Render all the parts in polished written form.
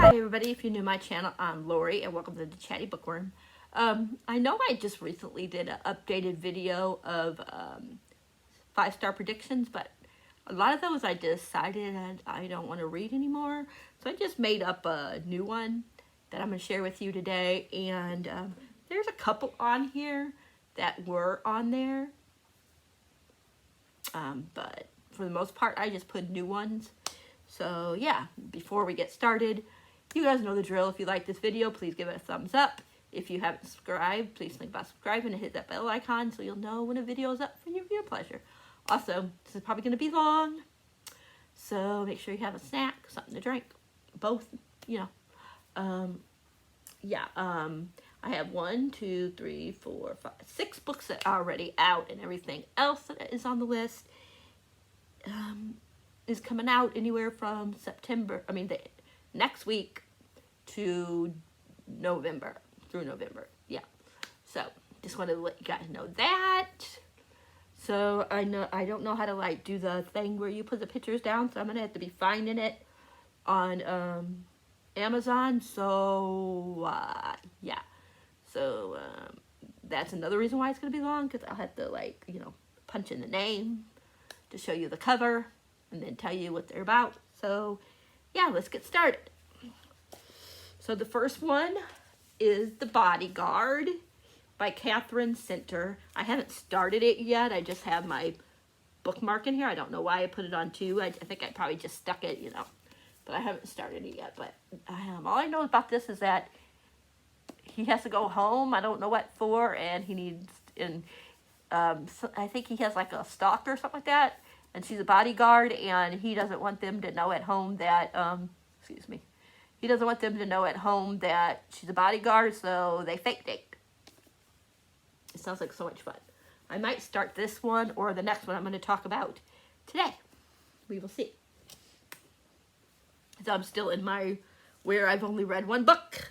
Hi everybody, if you're new to my channel, I'm Lori and welcome to the Chatty Bookworm. I know I just recently did an updated video of 5-star predictions, but a lot of those I decided I don't want to read anymore. So I just made up a new one that I'm going to share with you today. And there's a couple on here that were on there. But for the most part, I just put new ones. So yeah, before we get started, you guys know the drill. If you like this video, please give it a thumbs up. If you haven't subscribed, please think about subscribing and hit that bell icon so you'll know when a video is up for your pleasure. Also, this is probably going to be long, so make sure you have a snack, something to drink, both, you know. I have 1, 2, 3, 4, 5, 6 books that are already out, and everything else that is on the list is coming out anywhere from the next week to November, through November. Yeah. So just wanted to let you guys know that. So I don't know how to like do the thing where you put the pictures down, so I'm gonna have to be finding it on Amazon. So yeah. So that's another reason why it's gonna be long, because I'll have to punch in the name to show you the cover and then tell you what they're about. So yeah, let's get started. So the first one is The Bodyguard by Katherine Center. I haven't started it yet. I just have my bookmark in here. I don't know why I put it on 2. I think I probably just stuck it, but I haven't started it yet. But all I know about this is that he has to go home. I don't know what for, and he needs, so I think he has like a stalker or something like that, and she's a bodyguard, and he doesn't want them to know at home that, he doesn't want them to know at home that she's a bodyguard, so they fake date. It sounds like so much fun. I might start this one or the next one I'm going to talk about today. We will see. So I'm still in where I've only read one book.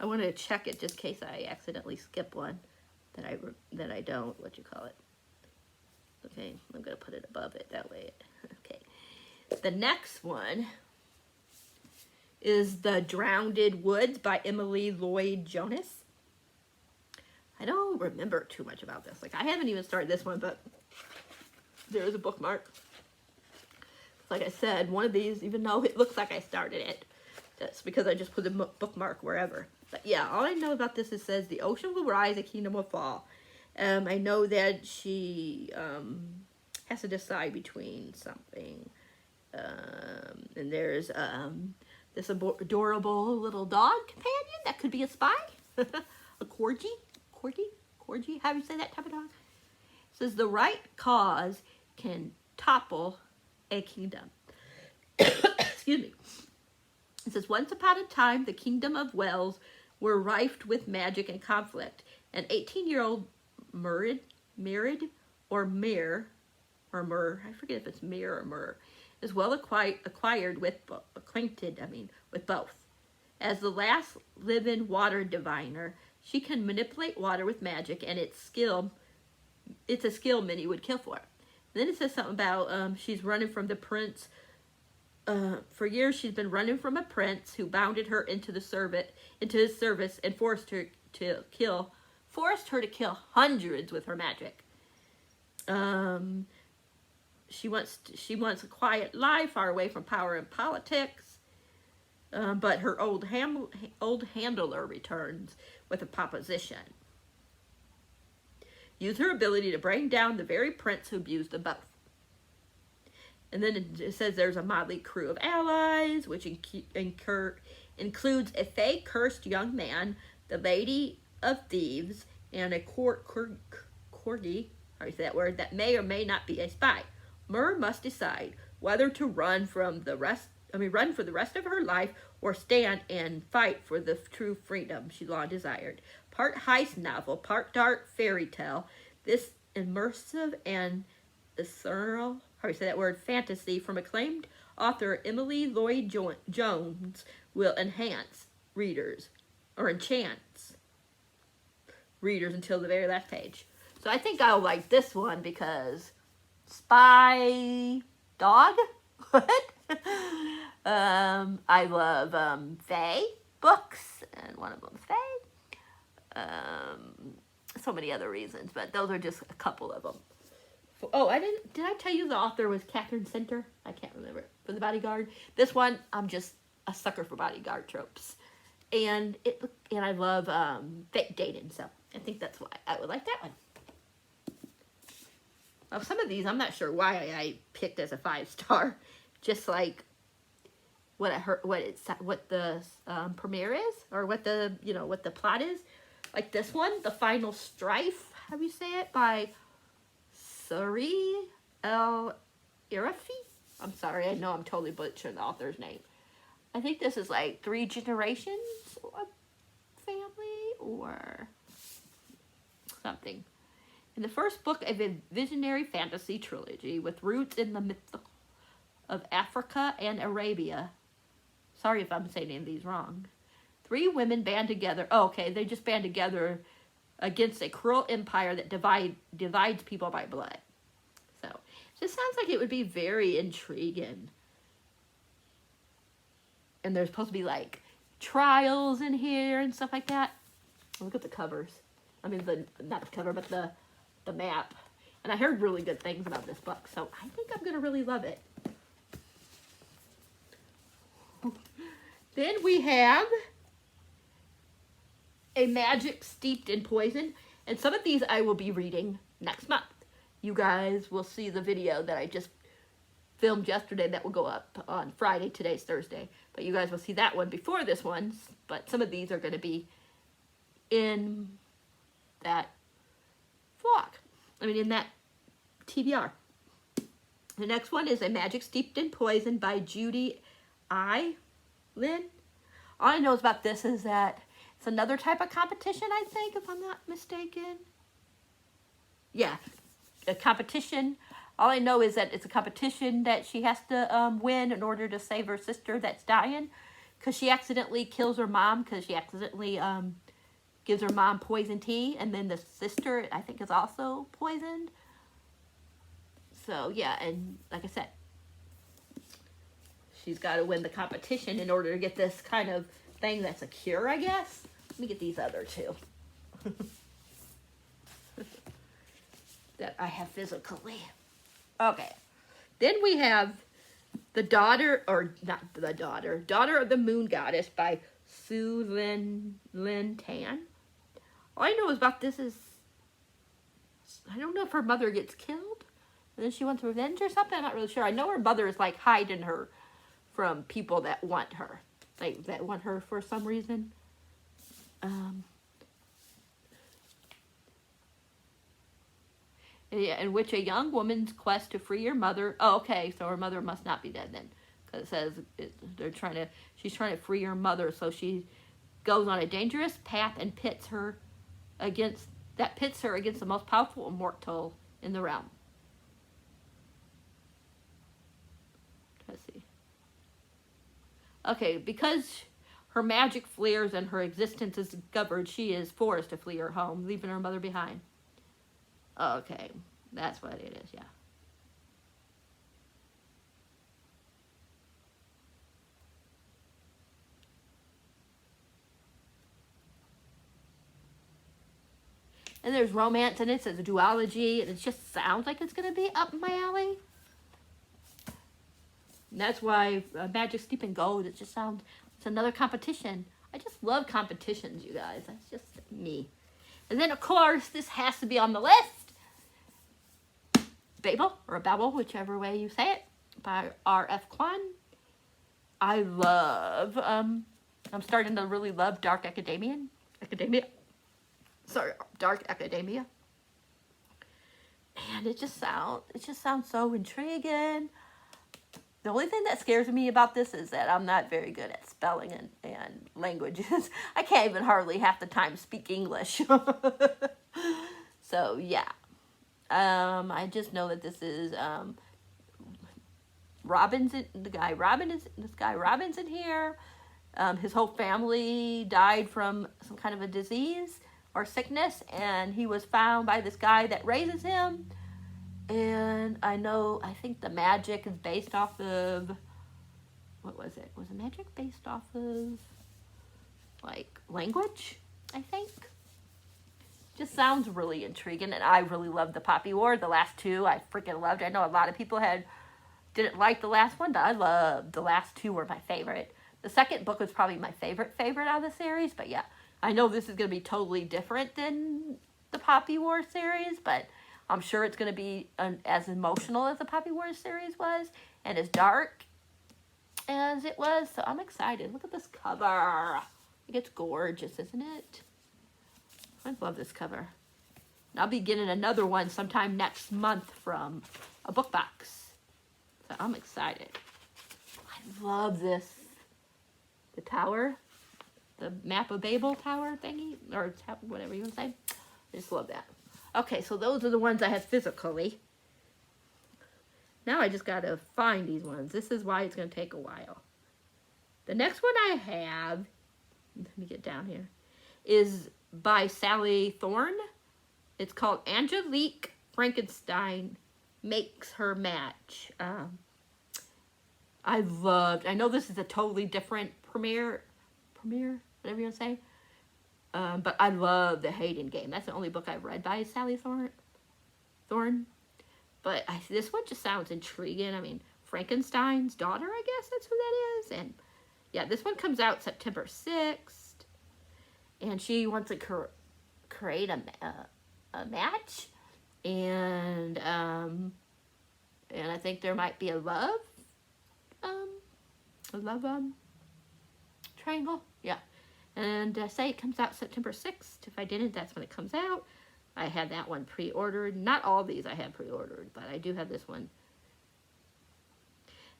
I want to check it just in case I accidentally skip one that I don't, Okay, I'm going to put it above it that way. Okay. The next one is The Drowned Woods by Emily Lloyd Jones. I don't remember too much about this. I haven't even started this one, but there's a bookmark. Like I said, one of these, even though it looks like I started it, that's because I just put the bookmark wherever. But yeah, all I know about this is says the ocean will rise, a kingdom will fall. I know that she has to decide between something. And there's this adorable little dog companion that could be a spy. A corgi, how do you say that type of dog? It says the right cause can topple a kingdom. Excuse me. It says, once upon a time, the kingdom of Wells were rife with magic and conflict. An 18-year-old Myrd, I forget if it's Mir or Mur, is well acquainted with both. As the last living water diviner, she can manipulate water with magic, and it's a skill many would kill for. And then it says something about she's running from the prince. For years, she's been running from a prince who bounded her into his service and forced her to kill hundreds with her magic. She wants a quiet life far away from power and politics. But her old handler returns with a proposition. Use her ability to bring down the very prince who abused them both. And then it says there's a motley crew of allies, which includes a fey cursed young man, the Lady of Thieves, and a corgi, how do you say that word, that may or may not be a spy. Mur must decide whether to run for the rest of her life or stand and fight for the true freedom she long desired. Part heist novel, part dark fairy tale, this immersive and ethereal, how do you say that word, fantasy from acclaimed author Emily Lloyd Jones will enchant readers until the very last page. So I think I'll like this one because spy dog? What? I love Faye books, and one of them's Faye. So many other reasons, but those are just a couple of them. Oh, did I tell you the author was Catherine Center? I can't remember. For The Bodyguard. This one, I'm just a sucker for bodyguard tropes. And I love fake dating, so I think that's why I would like that one. Well, some of these, I'm not sure why I picked as a 5-star. Just like what I heard, what the premiere is, or what the what the plot is. Like this one, The Final Strife, how do you say it, by Sari El Irafi. I'm sorry, I know I'm totally butchering the author's name. I think this is like 3 generations of family or something. In the first book of a visionary fantasy trilogy with roots in the myth of Africa and Arabia. Sorry if I'm saying any of these wrong. 3 women band together. Oh, okay, they just band together against a cruel empire that divides people by blood. So, this sounds like it would be very intriguing. And there's supposed to be like trials in here and stuff like that. Look at the covers. I mean, not the cover, but the map. And I heard really good things about this book, so I think I'm gonna really love it. Then we have A Magic Steeped in Poison, and some of these I will be reading next month. You guys will see the video that I just filmed yesterday that will go up on Friday. Today's Thursday, but you guys will see that one before this one. But some of these are going to be in that vlog. I mean, in that TBR. The next one is A Magic Steeped in Poison by Judy I. Lynn. All I know about this is that it's another type of competition, I think, if I'm not mistaken. Yeah, a competition. All I know is that it's a competition that she has to win in order to save her sister that's dying. Because she accidentally kills her mom, because she accidentally gives her mom poison tea. And then the sister, I think, is also poisoned. So, yeah, and like I said, she's got to win the competition in order to get this kind of thing that's a cure, I guess. Let me get these other two. That I have physically. Okay. Then we have Daughter of the Moon Goddess by Su Lin Tan. All I know about this is, I don't know if her mother gets killed, and then she wants revenge or something. I'm not really sure. I know her mother is like hiding her from people that want her. Like, that want her for some reason. Yeah, in which a young woman's quest to free her mother. Oh, okay, so her mother must not be dead then, because it says she's trying to free her mother, so she goes on a dangerous path and pits her against the most powerful immortal in the realm. Let's see. Okay, because her magic flares and her existence is discovered, she is forced to flee her home, leaving her mother behind. Okay, that's what it is, yeah. And there's romance in it, says duology, and it just sounds like it's going to be up my alley. And that's why Magic Steep in Gold, it just sounds, it's another competition. I just love competitions, you guys. That's just me. And then, of course, this has to be on the list. Babel, or Babel, whichever way you say it, by R.F. Kuang. I love, I'm starting to really love Dark Academia. Dark Academia. And it just sounds so intriguing. The only thing that scares me about this is that I'm not very good at spelling and languages. I can't even hardly half the time speak English. So, yeah. I just know that this is this guy Robin's in here. His whole family died from some kind of a disease or sickness, and he was found by this guy that raises him. And I think the magic is based off of what was it? Was it magic based off of, like, language, I think? Just sounds really intriguing, and I really loved the Poppy War. The last two I freaking loved. I know a lot of people didn't like the last one, but I loved the last two. Were my favorite. The second book was probably my favorite out of the series, but yeah, I know this is going to be totally different than the Poppy War series, but I'm sure it's going to be as emotional as the Poppy War series was, and as dark as it was, so I'm excited. Look at this cover. It's gorgeous, isn't it? I love this cover. I'll be getting another one sometime next month from a book box. So I'm excited. I love this. The tower. The Map of Babel tower thingy. Or whatever you want to say. I just love that. Okay, so those are the ones I have physically. Now I just got to find these ones. This is why it's going to take a while. The next one I have, let me get down here, is by Sally Thorne. It's called Angelique Frankenstein Makes Her Match. I know this is a totally different premiere, whatever you want to say. But I love the Hayden game. That's the only book I've read by Sally Thorne. But this one just sounds intriguing. I mean, Frankenstein's daughter, I guess that's who that is. And yeah, this one comes out September 6th. And she wants to create a match. And I think there might be a love triangle. Yeah. And say it comes out September 6th. If I didn't, that's when it comes out. I had that one pre-ordered. Not all these I had pre-ordered, but I do have this one.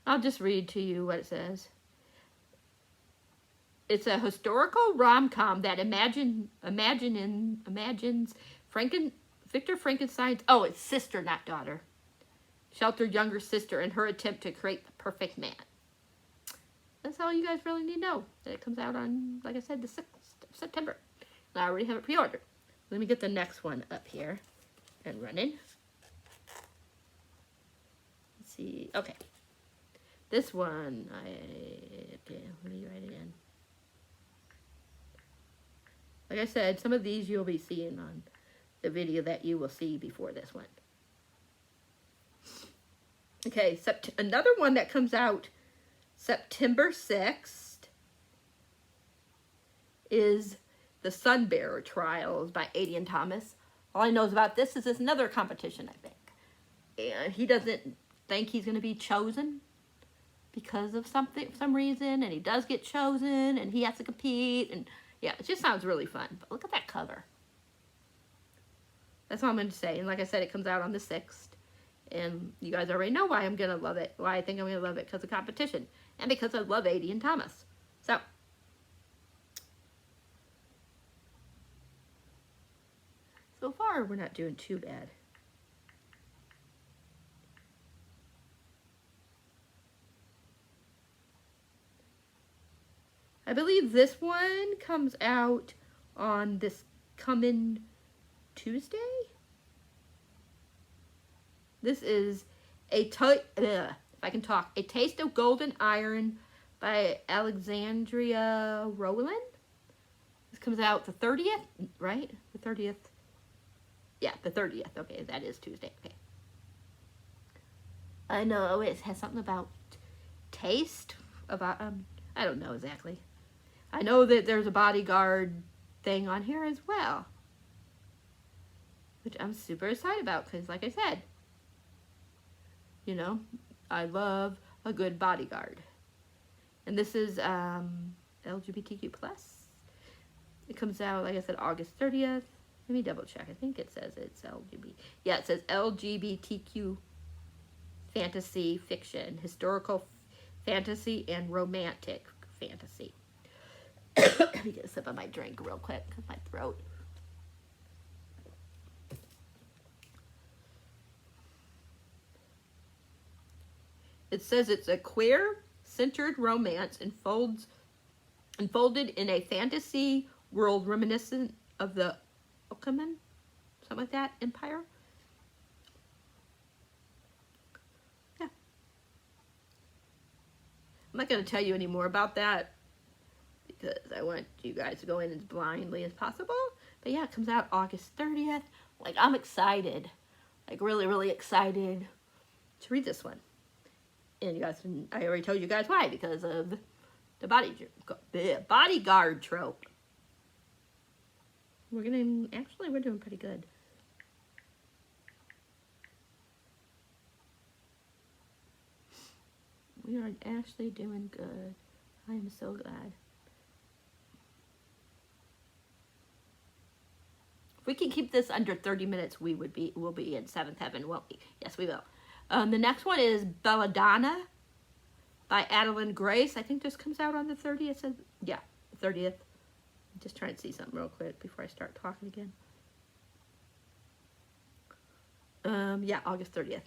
I'll just read to you what it says. It's a historical rom-com that imagines Victor Frankenstein's, it's sister, not daughter, sheltered younger sister in her attempt to create the perfect man. That's all you guys really need to know. That it comes out on, like I said, the 6th of September. And I already have it pre-ordered. Let me get the next one up here and running. Let's see. Okay. This one, let me write it in. Like I said, some of these you'll be seeing on the video that you will see before this one. Okay, another one that comes out September 6th is The Sunbearer Trials by Adian Thomas. All I know about this is it's another competition, I think. And he doesn't think he's going to be chosen because of some reason, and he does get chosen, and he has to compete, and yeah, it just sounds really fun. But look at that cover. That's all I'm going to say. And like I said, it comes out on the 6th. And you guys already know why I'm going to love it. Why I think I'm going to love it. Because of competition. And because I love Adian Thomas. So far, we're not doing too bad. I believe this one comes out on this coming Tuesday. This is A Taste of Golden Iron by Alexandria Rowland. This comes out the 30th, right? The 30th. Yeah, the 30th. Okay, that is Tuesday. Okay. I know it has something about taste. About I don't know exactly. I know that there's a bodyguard thing on here as well, which I'm super excited about because, like I said, you know, I love a good bodyguard. And this is LGBTQ+. It comes out, like I said, August 30th. Let me double check. I think it says it's LGBT. Yeah, it says LGBTQ fantasy fiction, historical fantasy, and romantic fantasy. Let me get a sip of my drink real quick because my throat. It says it's a queer-centered romance unfolded in a fantasy world reminiscent of the Ottoman, something like that, empire. Yeah. I'm not going to tell you any more about that because I want you guys to go in as blindly as possible. But yeah, it comes out August 30th. Like, I'm excited. Like, really, really excited to read this one. And you guys, I already told you guys why. Because of the bodyguard trope. We're doing pretty good. We are actually doing good. I am so glad. If we can keep this under 30 minutes, we'll be in seventh heaven, won't we? Yes, we will. The next one is Belladonna by Adalyn Grace. I think this comes out on the 30th. Yeah, the 30th. I'm just trying to see something real quick before I start talking again. Yeah, August 30th.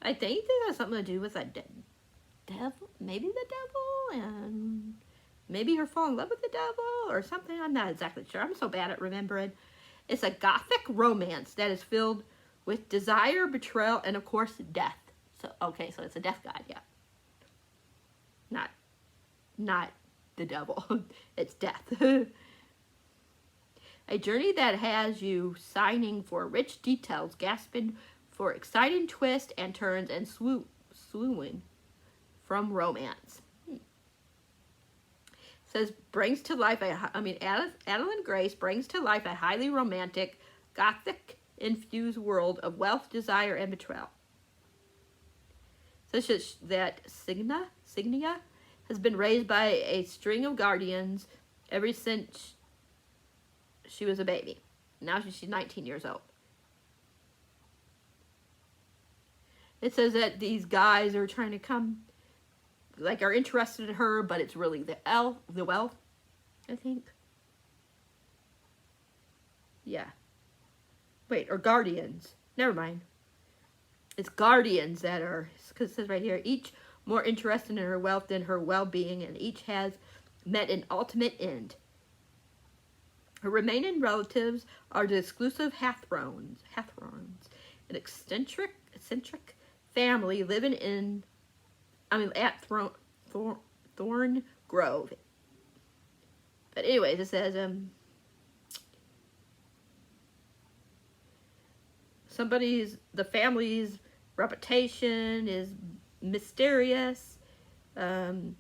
I think it has something to do with a devil, maybe the devil, and maybe her fall in love with the devil or something. I'm not exactly sure. I'm so bad at remembering. It's a gothic romance that is filled with desire, betrayal, and of course, death. So, okay, so it's a death god, yeah. Not the devil. It's death. A journey that has you signing for rich details, gasping for exciting twists and turns, and swooning from romance. Says brings to life Adalyn Grace brings to life a highly romantic, gothic infused world of wealth, desire, and betrayal. Such as that Signia has been raised by a string of guardians ever since she was a baby. Now she's 19 years old. It says that these guys are trying to come, like, are interested in her, but it's really the wealth, I think. Yeah. Wait, or guardians. Never mind. It's guardians that are, because it says right here, each more interested in her wealth than her well-being, and each has met an ultimate end. Her remaining relatives are the exclusive Hathrons, an eccentric family living at Thorn Grove. But anyways, it says the family's reputation is mysterious. The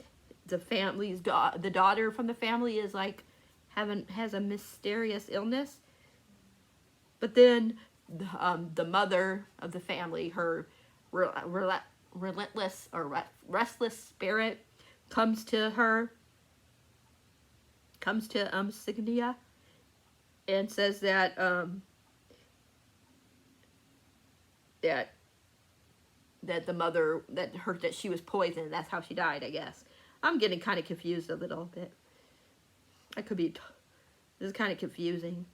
daughter from the family is like has a mysterious illness. But then the mother of the family, her relentless or restless spirit comes to Signia and says that that the mother that she was poisoned. That's how she died, I guess. I'm getting kind of confused a little bit. This is kind of confusing.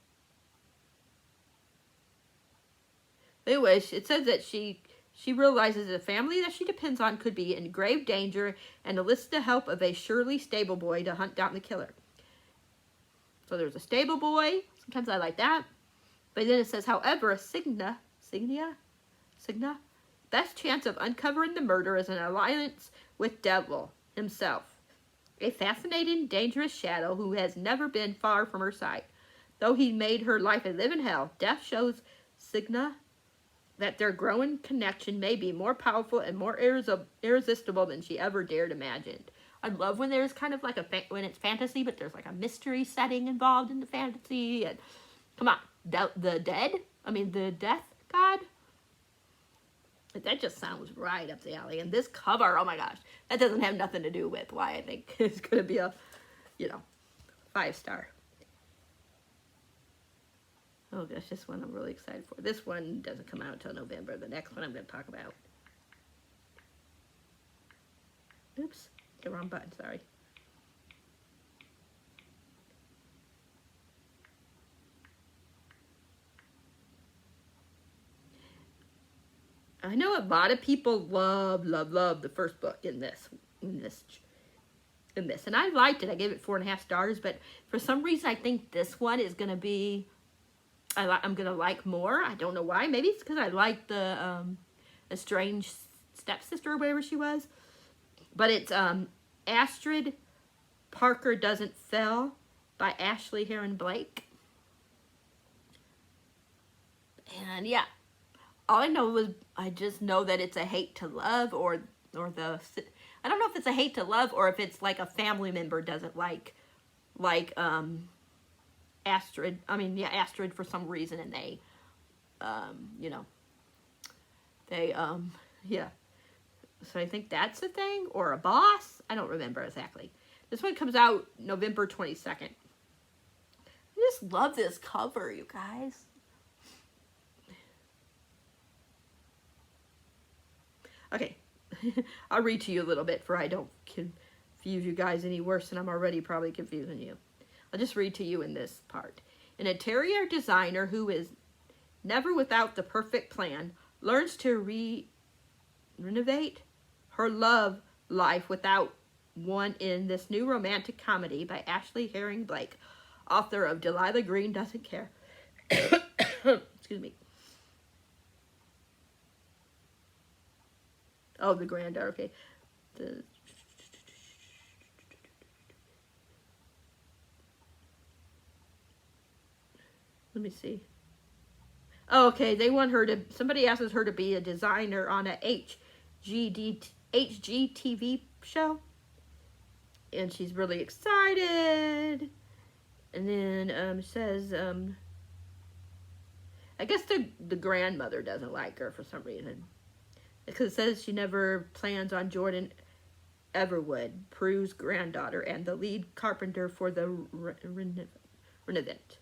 Anyways, it says that she realizes the family that she depends on could be in grave danger and enlists the help of a Shirley stable boy to hunt down the killer. So there's a stable boy. Sometimes I like that. But then it says, however, Signia, best chance of uncovering the murder is an alliance with Devil himself. A fascinating, dangerous shadow who has never been far from her sight. Though he made her life a living hell, death shows Signia that their growing connection may be more powerful and more irresistible than she ever dared imagine. I love when there's kind of like when it's fantasy, but there's like a mystery setting involved in the fantasy. And come on, the death god. That just sounds right up the alley. And this cover, oh my gosh, that doesn't have nothing to do with why I think it's going to be a, 5-star. Oh gosh, this one I'm really excited for. This one doesn't come out until November. The next one I'm going to talk about. Oops, the wrong button, sorry. I know a lot of people love the first book in this. And I liked it. I gave it 4.5 stars, but for some reason I think this one is going to be, I'm going to like more. I don't know why. Maybe it's because I like the estranged stepsister or whatever she was. But it's Astrid Parker Doesn't Fail by Ashley Heron Blake. And yeah, all I know was, I just know that it's a hate to love, or the, I don't know if it's a hate to love or if it's like a family member doesn't like Astrid. I mean, yeah, Astrid for some reason, and they, you know, they, yeah. So I think that's the thing, or a boss. I don't remember exactly. This one comes out November 22nd. I just love this cover, you guys. Okay, I'll read to you a little bit for I don't confuse you guys any worse than I'm already probably confusing you. I'll just read to you in this part. An interior designer who is never without the perfect plan learns to renovate her love life without one in this new romantic comedy by Ashley Herring Blake, author of Delilah Green Doesn't Care. Excuse me. Oh, the granddaughter, okay. Let me see. Oh, okay, they want her to, somebody asks her to be a designer on a HGTV show. And she's really excited. And then says, I guess the grandmother doesn't like her for some reason. Because it says she never plans on Jordan Everwood, Prue's granddaughter, and the lead carpenter for the Renovant.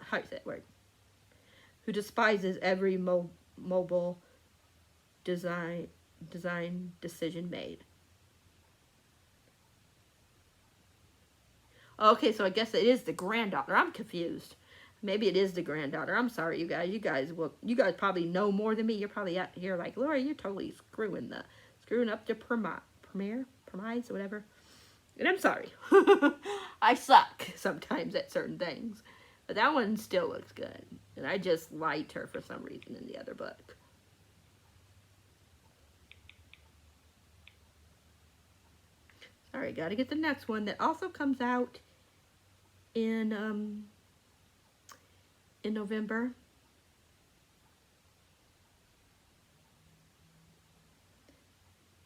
How is that word? Who despises every mobile design decision made. Okay, so I guess it is the granddaughter. I'm confused. Maybe it is the granddaughter. I'm sorry, you guys. You guys probably know more than me. You're probably out here like, Laura, you're totally screwing up the premise, or whatever. And I'm sorry. I suck sometimes at certain things. But that one still looks good. And I just liked her for some reason in the other book. Sorry, gotta get the next one that also comes out in November.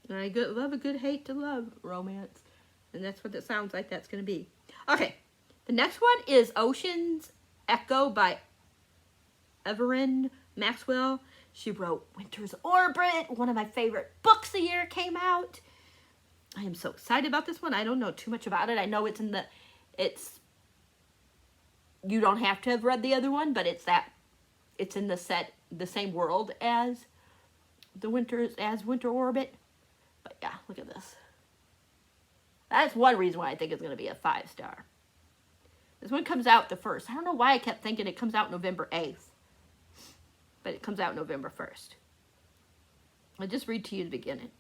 And I love a good hate to love romance. And that's what it sounds like that's going to be. Okay, the next one is Ocean's Echo by Evelyn Maxwell. She wrote Winter's Orbit, one of my favorite books the year came out. I am so excited about this one. I don't know too much about it. I know you don't have to have read the other one, but it's in the same world as Winter Orbit. But yeah, look at this. That's one reason why I think it's going to be a 5-star. This one comes out the 1st. I don't know why I kept thinking it comes out November 8th. But it comes out November 1st. I'll just read to you the beginning.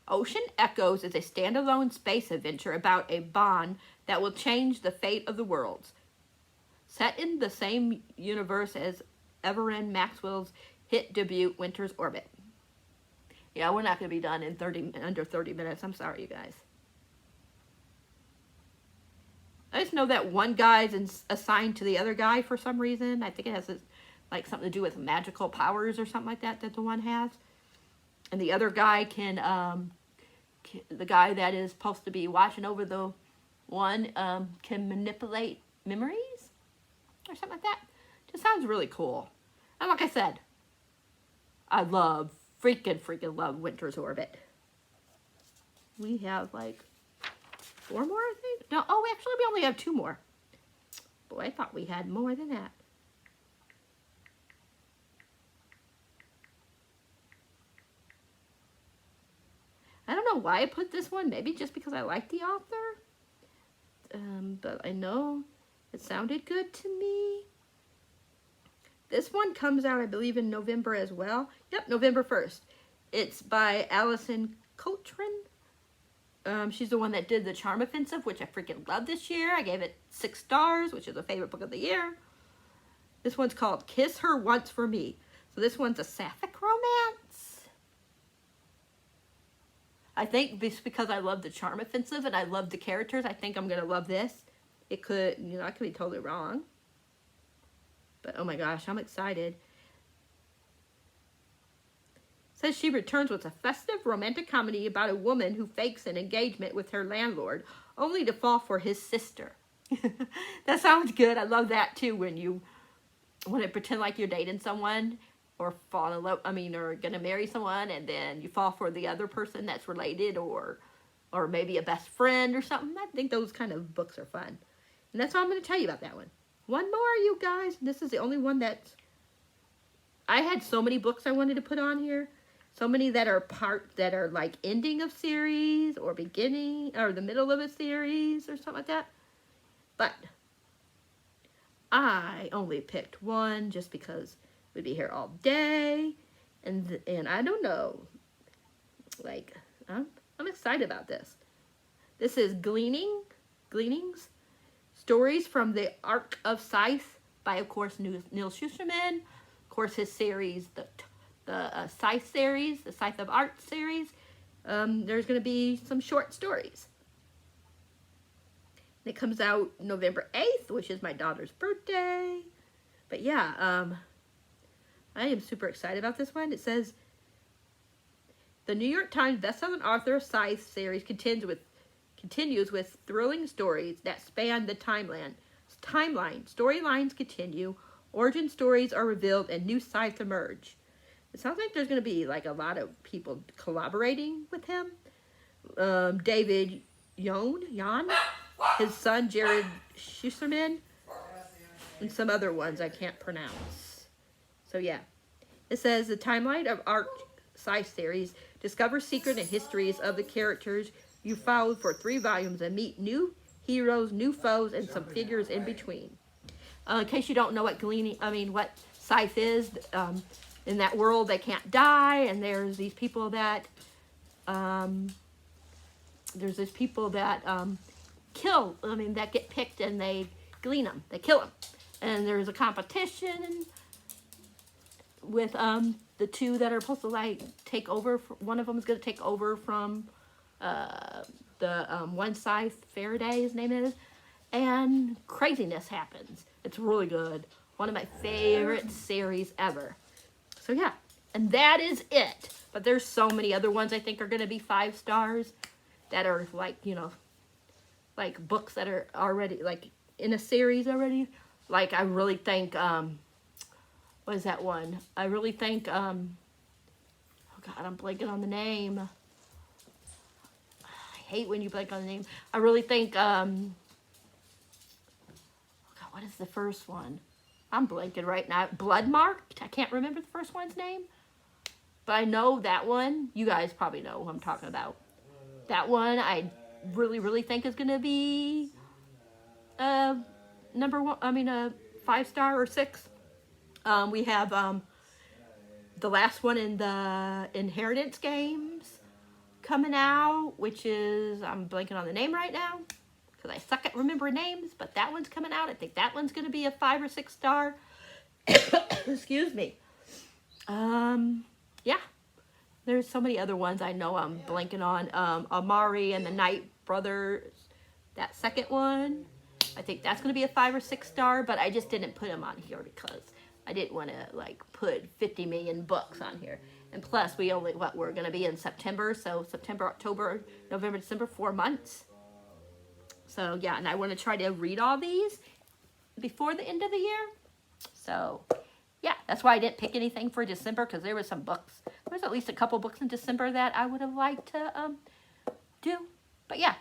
Ocean Echoes is a standalone space adventure about a bond that will change the fate of the worlds. Set in the same universe as Evelyn Maxwell's hit debut, Winter's Orbit. Yeah, we're not going to be done in under 30 minutes. I'm sorry, you guys. I just know that one guy's assigned to the other guy for some reason. I think it has like something to do with magical powers or something like that the one has. And the other guy the guy that is supposed to be watching over the one, can manipulate memories or something like that. Just sounds really cool. And like I said, I freaking love Winter's Orbit. We have like 4 more, I think. No, actually we only have 2 more. Boy, I thought we had more than that. I don't know why I put this one. Maybe just because I like the author. But I know it sounded good to me. This one comes out, I believe, in November as well. Yep, November 1st. It's by Allison Coltrane. She's the one that did The Charm Offensive, which I freaking love this year. I gave it 6 stars, which is a favorite book of the year. This one's called Kiss Her Once for Me. So this one's a sapphic romance. I think just because I love the Charm Offensive and I love the characters, I think I'm going to love this. It could, you know, I could be totally wrong. But, oh my gosh, I'm excited. It says she returns with a festive romantic comedy about a woman who fakes an engagement with her landlord, only to fall for his sister. That sounds good. I love that, too, when you want to pretend like you're dating someone or fall in love, or going to marry someone, and then you fall for the other person that's related, or maybe a best friend or something. I think those kind of books are fun. And that's all I'm going to tell you about that one. One more, you guys. This is the only one that's... I had so many books I wanted to put on here. So many that are like ending of series or beginning or the middle of a series or something like that. But I only picked one just because we'd be here all day. And I don't know. Like, I'm excited about this. This is Gleanings. Stories from the Ark of Scythe by, of course, Neal Shusterman. Of course, his series, the Scythe series, the Scythe of Art series. There's going to be some short stories. And it comes out November 8th, which is my daughter's birthday. But yeah, I am super excited about this one. It says, the New York Times bestselling author of Scythe series continues with thrilling stories that span the timeline. Storylines continue, origin stories are revealed, and new Scythe emerge. It sounds like there's going to be like a lot of people collaborating with him. David Yon, his son Jared Shusterman, and some other ones I can't pronounce. So yeah, it says the Timeline of Art Scythe series discovers secret and histories of the characters you followed for 3 volumes and meet new heroes, new foes, and some figures in between. In case you don't know what what Scythe is, in that world they can't die, and there's these people that kill. That get picked and they glean them. They kill them, and there's a competition with the 2 that are supposed to like take over. One of them is going to take over from the one Scythe, Faraday, his name is, and craziness happens. It's really good. One of my favorite series ever. So yeah, and that is it. But there's so many other ones I think are going to be 5 stars that are like, like books that are already like in a series already. Like I really think, what is that one? I really think, oh God, I'm blanking on the name. I hate when you blank on the name. I really think, oh God, what is the first one? I'm blanking right now. Bloodmarked? I can't remember the first one's name. But I know that one. You guys probably know who I'm talking about. That one I really, really think is going to be number 1. A 5-star or 6. We have the last one in the Inheritance games coming out, which is, I'm blanking on the name right now because I suck at remembering names, but that one's coming out. I think that one's going to be a 5 or 6 star. Excuse me. Yeah. There's so many other ones I know I'm blanking on. Amari and the Night Brothers, that second one. I think that's going to be a 5 or 6 star, but I just didn't put them on here because I didn't want to like put 50 million books on here. And plus, we're going to be in September, so September, October, November, December, 4 months. So yeah, and I want to try to read all these before the end of the year. So yeah, that's why I didn't pick anything for December, because there was some books. There was at least a couple books in December that I would have liked to do. But yeah,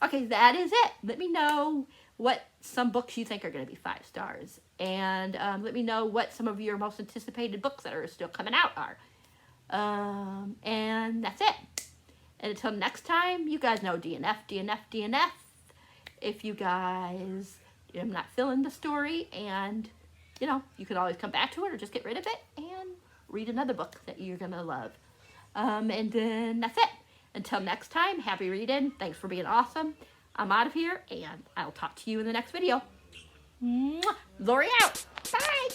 okay, that is it. Let me know what some books you think are going to be 5 stars. And let me know what some of your most anticipated books that are still coming out are. And that's it. And until next time, you guys know DNF, DNF, DNF. If you guys am not feeling the story, and you can always come back to it or just get rid of it and read another book that you're going to love. And then that's it. Until next time, happy reading. Thanks for being awesome. I'm out of here, and I'll talk to you in the next video. Mwah! Lori out. Bye.